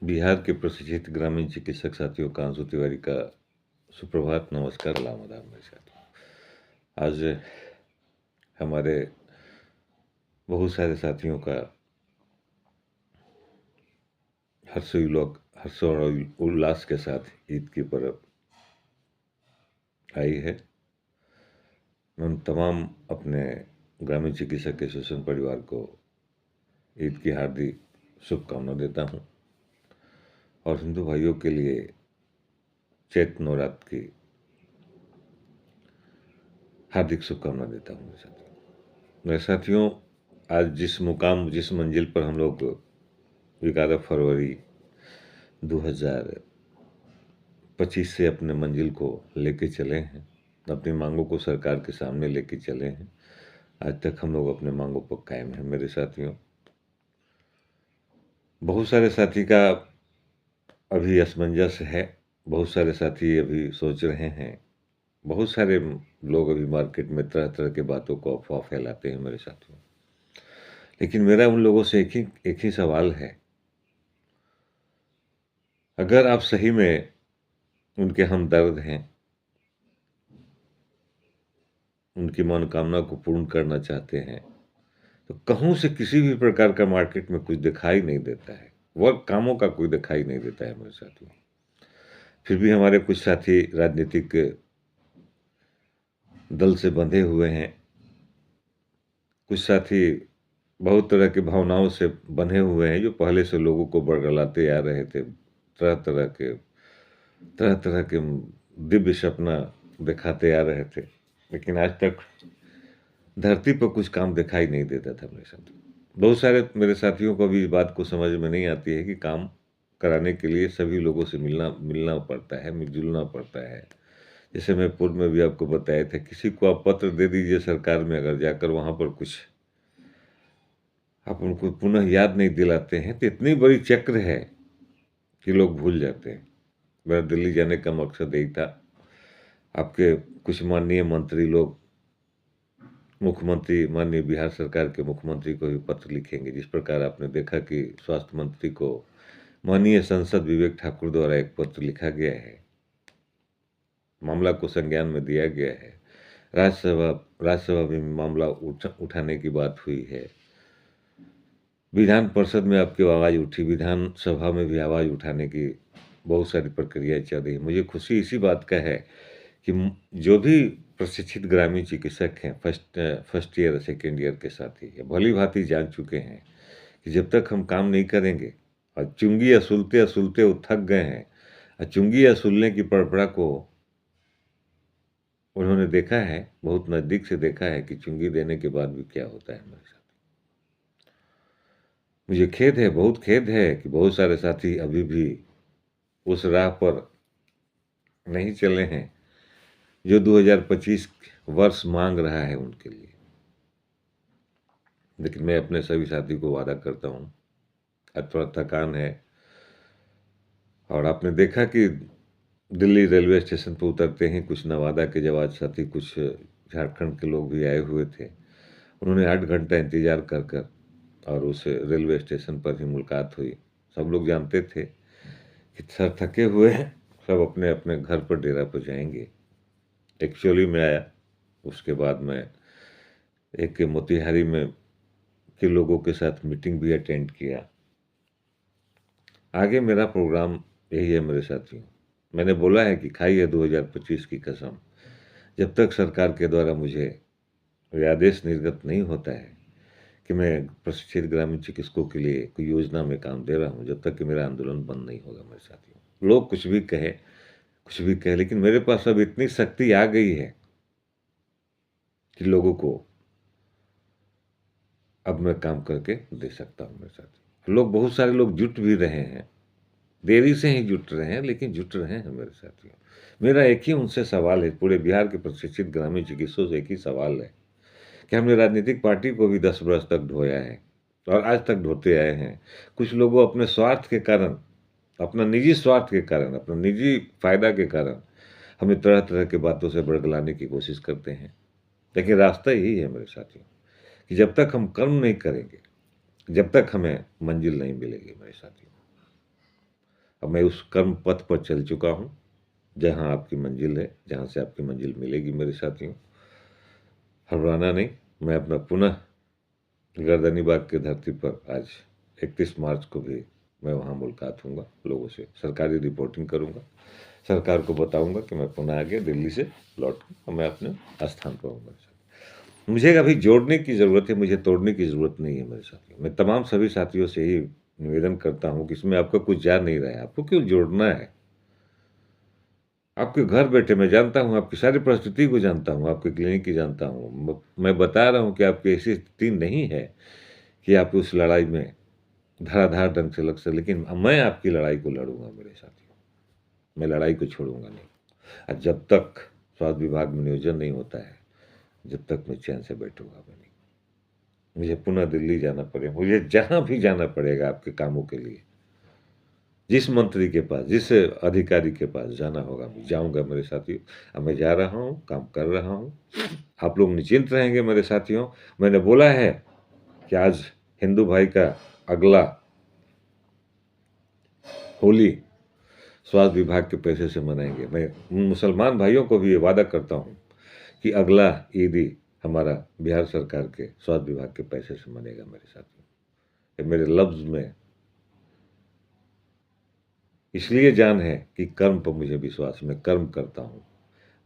बिहार के प्रशिक्षित ग्रामीण चिकित्सक साथियों का अंशु तिवारी का सुप्रभात, नमस्कार, सलाम आदाब मेरे साथियों। आज हमारे बहुत सारे साथियों का हर्ष और उल्लास के साथ ईद की पर्व आई है। मैं उन तमाम अपने ग्रामीण चिकित्सक एसोसिएशन परिवार को ईद की हार्दिक शुभकामना देता हूँ और हिंदू भाइयों के लिए चैत्र नवरात्र की हार्दिक शुभकामना देता हूँ मेरे साथियों। आज जिस मंजिल पर हम लोग 11 फरवरी 2025 से अपने मंजिल को लेके चले हैं, अपनी मांगों को सरकार के सामने लेके चले हैं, आज तक हम लोग अपने मांगों पर कायम हैं मेरे साथियों। बहुत सारे साथी का अभी असमंजस है, बहुत सारे साथी अभी सोच रहे हैं, बहुत सारे लोग अभी मार्केट में तरह तरह के बातों को अफवाह फैलाते हैं मेरे साथियों। लेकिन मेरा उन लोगों से एक ही सवाल है, अगर आप सही में उनके हमदर्द हैं, उनकी मनोकामना को पूर्ण करना चाहते हैं, तो कहूँ से किसी भी प्रकार का मार्केट में कुछ दिखाई नहीं देता है, वर्क कामों का कोई दिखाई नहीं देता है मेरे साथियों। फिर भी हमारे कुछ साथी राजनीतिक दल से बंधे हुए हैं, कुछ साथी बहुत तरह की भावनाओं से बंधे हुए हैं, जो पहले से लोगों को बरगलाते आ रहे थे, तरह तरह के दिव्य सपना दिखाते आ रहे थे, लेकिन आज तक धरती पर कुछ काम दिखाई नहीं देता था मेरे साथ। बहुत सारे मेरे साथियों को भी इस बात को समझ में नहीं आती है कि काम कराने के लिए सभी लोगों से मिलना पड़ता है, मिलजुलना पड़ता है। जैसे मैं पूर्व में भी आपको बताया था, किसी को आप पत्र दे दीजिए सरकार में, अगर जाकर वहाँ पर कुछ आप उनको पुनः याद नहीं दिलाते हैं तो इतनी बड़ी चक्र है कि लोग भूल जाते हैं। मेरा दिल्ली जाने का मकसद यही था। आपके कुछ माननीय मंत्री लोग, मुख्यमंत्री, माननीय बिहार सरकार के मुख्यमंत्री को भी पत्र लिखेंगे, जिस प्रकार आपने देखा कि स्वास्थ्य मंत्री को माननीय सांसद विवेक ठाकुर द्वारा एक पत्र लिखा गया है, मामला को संज्ञान में दिया गया है। राज्यसभा में मामला उठाने की बात हुई है, विधान परिषद में आपकी आवाज़ उठी, विधानसभा में भी आवाज़ उठाने की बहुत सारी प्रक्रियाएं चल रही है। मुझे खुशी इसी बात का है कि जो भी प्रशिक्षित ग्रामीण चिकित्सक हैं, फर्स्ट ईयर सेकेंड ईयर के साथी, भली भांति जान चुके हैं कि जब तक हम काम नहीं करेंगे, और चुंगी असूलते असूलते वो थक गए हैं, और चुंगी असूलने की परंपरा को उन्होंने देखा है, बहुत नज़दीक से देखा है कि चुंगी देने के बाद भी क्या होता है मेरे साथ। मुझे खेद है, बहुत खेद है कि बहुत सारे साथी अभी भी उस राह पर नहीं चले हैं जो 2025 वर्ष मांग रहा है उनके लिए। लेकिन मैं अपने सभी साथी को वादा करता हूँ, आज थोड़ा थकान है, और आपने देखा कि दिल्ली रेलवे स्टेशन पर उतरते हैं कुछ नवादा के जवान साथी, कुछ झारखंड के लोग भी आए हुए थे। उन्होंने 8 घंटा इंतजार कर और उस रेलवे स्टेशन पर ही मुलाकात हुई। सब लोग जानते थे कि सर थके हुए हैं, सब अपने अपने घर पर डेरा पर जाएंगे। एक्चुअली में आया, उसके बाद मैं एक मोतिहारी में के लोगों के साथ मीटिंग भी अटेंड किया। आगे मेरा प्रोग्राम यही है मेरे साथियों। मैंने बोला है कि खाइए 2025 की कसम, जब तक सरकार के द्वारा मुझे ये आदेश निर्गत नहीं होता है कि मैं प्रशिक्षित ग्रामीण चिकित्सकों के लिए कोई योजना में काम दे रहा हूँ, जब तक कि मेरा आंदोलन बंद नहीं होगा मेरे साथियों। लोग कुछ भी कहे, लेकिन मेरे पास अब इतनी शक्ति आ गई है कि लोगों को अब मैं काम करके दे सकता हूँ मेरे साथियों। बहुत सारे लोग जुट भी रहे हैं, देरी से ही जुट रहे हैं, लेकिन जुट रहे हैं मेरे साथियों। मेरा एक ही उनसे सवाल है, पूरे बिहार के प्रशिक्षित ग्रामीण चिकित्सकों से एक ही सवाल है कि हमने राजनीतिक पार्टी को भी 10 वर्ष तक ढोया है और आज तक ढोते आए हैं। कुछ लोगों अपने स्वार्थ के कारण, अपना निजी स्वार्थ के कारण, अपना निजी फायदा के कारण हमें तरह तरह के बातों से बरगलाने की कोशिश करते हैं। लेकिन रास्ता यही है मेरे साथियों कि जब तक हम कर्म नहीं करेंगे, जब तक हमें मंजिल नहीं मिलेगी मेरे साथियों। अब मैं उस कर्म पथ पर चल चुका हूँ, जहाँ आपकी मंजिल है, जहाँ से आपकी मंजिल मिलेगी मेरे साथियों। घबराना नहीं, मैं अपना पुनः गर्दनी बाग की धरती पर आज 31 मार्च को भी मैं वहाँ मुलाकात हूँगा, लोगों से सरकारी रिपोर्टिंग करूँगा, सरकार को बताऊँगा कि मैं पुनः आ गया दिल्ली से लौट कर, और मैं अपने स्थान पर हूँ मेरे साथ। मुझे अभी जोड़ने की ज़रूरत है, मुझे तोड़ने की ज़रूरत नहीं है मेरे साथियों। मैं तमाम सभी साथियों से ही निवेदन करता हूँ कि इसमें आपका कुछ जा नहीं रहा है, आपको क्यों जोड़ना है? आपके घर बैठे मैं जानता हूँ, आपकी सारी परिस्थिति को जानता हूँ, आपके क्लिनिक की जानता हूँ। मैं बता रहा हूँ कि आपकी ऐसी स्थिति नहीं है कि आप उस लड़ाई में धड़ाधड़ ढंग से लग सके, लेकिन मैं आपकी लड़ाई को लड़ूंगा मेरे साथियों। मैं लड़ाई को छोड़ूंगा नहीं, और जब तक स्वास्थ्य विभाग में नियोजन नहीं होता है, जब तक मैं चैन से बैठूंगा मैं नहीं। मुझे पुनः दिल्ली जाना पड़ेगा, मुझे जहाँ भी जाना पड़ेगा आपके कामों के लिए, जिस मंत्री के पास, जिस अधिकारी के पास जाना होगा मैं जाऊंगा मेरे साथियों। अब मैं जा रहा हूँ, काम कर रहा हूँ, आप लोग निश्चिंत रहेंगे मेरे साथियों। मैंने बोला है कि आज हिंदू भाई का अगला होली स्वास्थ्य विभाग के पैसे से मनाएंगे। मैं उन मुसलमान भाइयों को भी ये वादा करता हूँ कि अगला ईदी हमारा बिहार सरकार के स्वास्थ्य विभाग के पैसे से मनेगा मेरे साथियों। ये मेरे लफ्ज़ में इसलिए जान है कि कर्म पर मुझे विश्वास, मैं कर्म करता हूँ।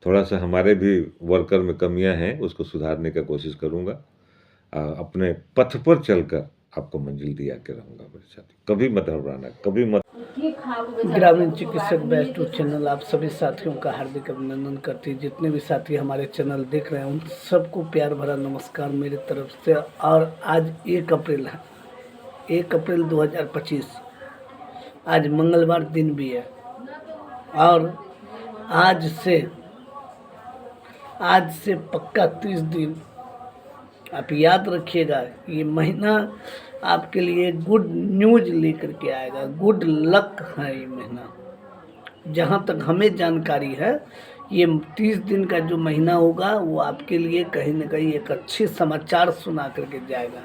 थोड़ा सा हमारे भी वर्कर में कमियां हैं, उसको सुधारने का कोशिश करूँगा। अपने पथ पर चलकर आपको मंजिल दिया के रहूँगा मेरे साथी। कभी मत घबराना, कभी मत। ग्रामीण चिकित्सक बैच टू चैनल आप सभी साथियों का हार्दिक अभिनंदन करती है। जितने भी साथी हमारे चैनल देख रहे हैं उन सबको प्यार भरा नमस्कार मेरी तरफ से। और आज 1 अप्रैल है, 1 अप्रैल 2025, आज मंगलवार दिन भी है। और आज से पक्का 30 दिन आप याद रखिएगा, ये महीना आपके लिए गुड न्यूज लेकर के आएगा, गुड लक है ये महीना। जहाँ तक हमें जानकारी है, ये 30 दिन का जो महीना होगा वो आपके लिए कहीं ना कहीं एक अच्छे समाचार सुना करके जाएगा,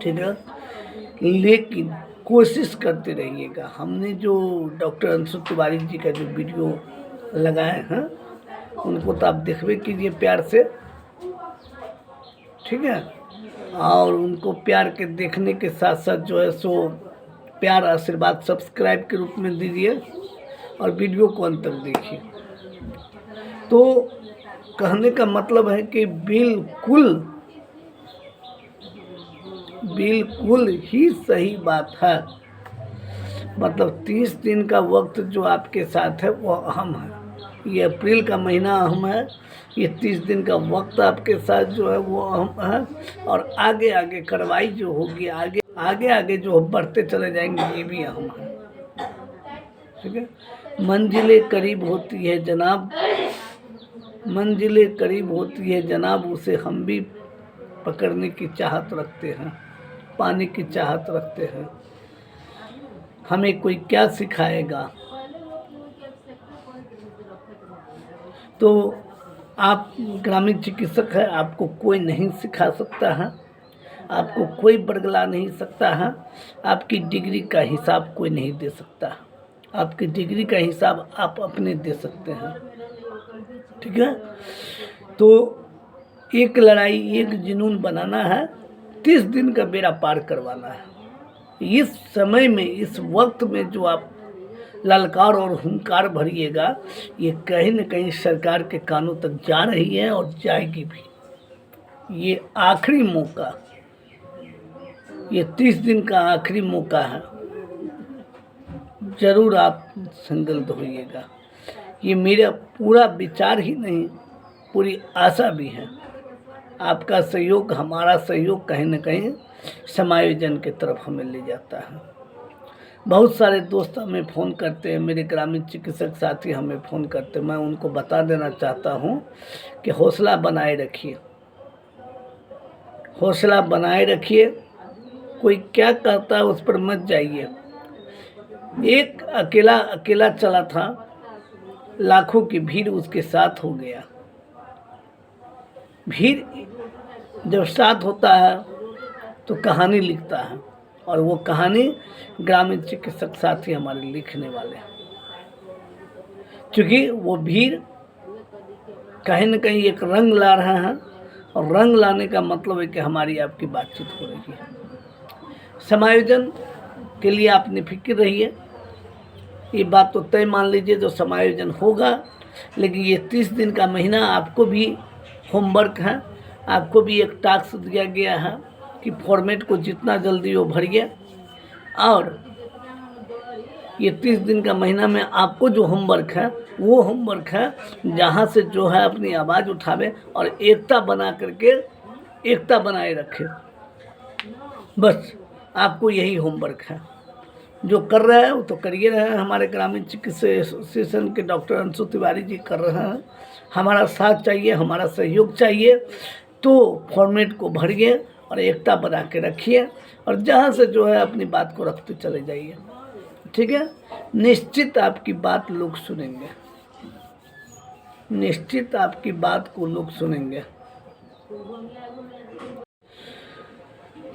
ठीक है। लेकिन कोशिश करते रहिएगा। हमने जो डॉक्टर अंशु तिवारी जी का जो वीडियो लगाए हैं उनको तो आप देखबे कीजिए प्यार से, ठीक है। और उनको प्यार के देखने के साथ साथ जो है सो प्यार आशीर्वाद सब्सक्राइब के रूप में दीजिए और वीडियो को अंत तक देखिए। तो कहने का मतलब है कि बिल्कुल ही सही बात है। मतलब 30 दिन का वक्त जो आपके साथ है वो अहम है। ये अप्रैल का महीना अहम है, ये 30 दिन का वक्त आपके साथ जो है वो अहम है। और आगे आगे कार्रवाई जो होगी, आगे जो बढ़ते चले जाएंगे, ये भी अहम है, ठीक है। मंजिलें करीब होती है जनाब, मंजिलें करीब होती है जनाब, उसे हम भी पकड़ने की चाहत रखते हैं, पाने की चाहत रखते हैं। हमें कोई क्या सिखाएगा? तो आप ग्रामीण चिकित्सक हैं, आपको कोई नहीं सिखा सकता है, आपको कोई बरगला नहीं सकता है, आपकी डिग्री का हिसाब कोई नहीं दे सकता। आपकी डिग्री का हिसाब आप अपने दे सकते हैं, ठीक है। तो एक लड़ाई, एक जुनून बनाना है, 30 दिन का बेड़ा पार करवाना है। इस समय में, इस वक्त में जो आप ललकार और हुंकार भरिएगा, ये कहीं न कहीं सरकार के कानों तक जा रही है और जाएगी भी। ये आखिरी मौका, ये 30 दिन का आखिरी मौका है, ज़रूर आप संकल्प होइएगा। ये मेरा पूरा विचार ही नहीं, पूरी आशा भी है। आपका सहयोग, हमारा सहयोग कहीं न कहीं समायोजन की तरफ हमें ले जाता है। बहुत सारे दोस्त हमें फ़ोन करते हैं, मेरे ग्रामीण चिकित्सक साथी हमें फ़ोन करते हैं। मैं उनको बता देना चाहता हूँ कि हौसला बनाए रखिए, हौसला बनाए रखिए। कोई क्या कहता है उस पर मत जाइए। एक अकेला चला था, लाखों की भीड़ उसके साथ हो गया। भीड़ जब साथ होता है तो कहानी लिखता है, और वो कहानी ग्रामीण चिकित्सक साथी हमारे लिखने वाले हैं, क्योंकि वो भीड़ कहीं न कहीं एक रंग ला रहा है, और रंग लाने का मतलब है कि हमारी आपकी बातचीत हो रही है। समायोजन के लिए आप निफ़िक्र रहिए, ये बात तो तय मान लीजिए जो समायोजन होगा, लेकिन ये 30 दिन का महीना आपको भी होमवर्क है, आपको भी एक टास्क दिया गया है कि फॉर्मेट को जितना जल्दी वो भरिए, और ये 30 दिन का महीना में आपको जो होमवर्क है वो होमवर्क है जहाँ से जो है अपनी आवाज़ उठावे और एकता बना करके एकता बनाए रखे। बस आपको यही होमवर्क है, जो कर रहे हैं वो तो करिए रहे हैं। हमारे ग्रामीण चिकित्सा एसोसिएशन के डॉक्टर अंशु तिवारी जी कर रहे हैं, हमारा साथ चाहिए, हमारा सहयोग चाहिए। तो फॉर्मेट को भरिए और एकता बना के रखिए, और जहाँ से जो है अपनी बात को रखते चले जाइए, ठीक है। निश्चित आपकी बात लोग सुनेंगे, निश्चित आपकी बात को लोग सुनेंगे।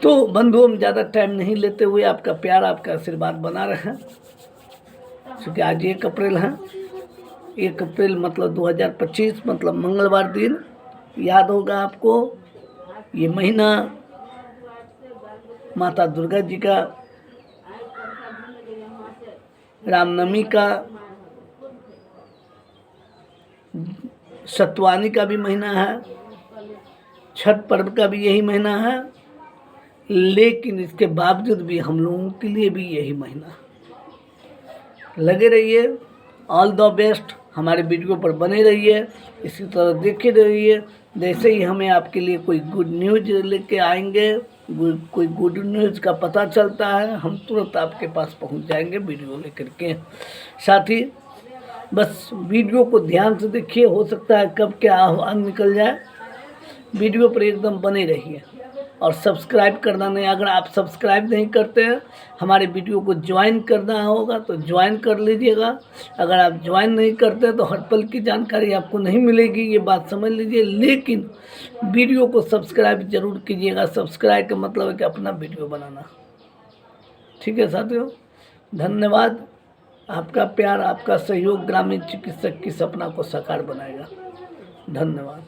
तो बंधुओं, हम ज़्यादा टाइम नहीं लेते हुए आपका प्यार, आपका आशीर्वाद बना रहे हैं, क्योंकि आज 1 अप्रैल है। 1 अप्रैल मतलब 2025 मतलब मंगलवार दिन, याद होगा आपको। ये महीना माता दुर्गा जी का रामनवमी का, सतवानी का भी महीना है, छठ पर्व का भी यही महीना है, लेकिन इसके बावजूद भी हम लोगों के लिए भी यही महीना। लगे रहिए, ऑल द बेस्ट, हमारे वीडियो पर बने रहिए, इसी तरह देखते रहिए। जैसे ही हमें आपके लिए कोई गुड न्यूज़ लेके आएंगे, कोई गुड न्यूज़ का पता चलता है, हम तुरंत आपके पास पहुंच जाएंगे वीडियो लेकर के। साथ ही बस वीडियो को ध्यान से देखिए, हो सकता है कब क्या आह्वान निकल जाए। वीडियो पर एकदम बने रहिए, और सब्सक्राइब करना नहीं, अगर आप सब्सक्राइब नहीं करते हैं, हमारे वीडियो को ज्वाइन करना होगा तो ज्वाइन कर लीजिएगा। अगर आप ज्वाइन नहीं करते तो हर पल की जानकारी आपको नहीं मिलेगी, ये बात समझ लीजिए। लेकिन वीडियो को सब्सक्राइब जरूर कीजिएगा, सब्सक्राइब का मतलब है कि अपना वीडियो बनाना, ठीक है साथियों। धन्यवाद। आपका प्यार, आपका सहयोग ग्रामीण चिकित्सक की सपना को साकार बनाएगा। धन्यवाद।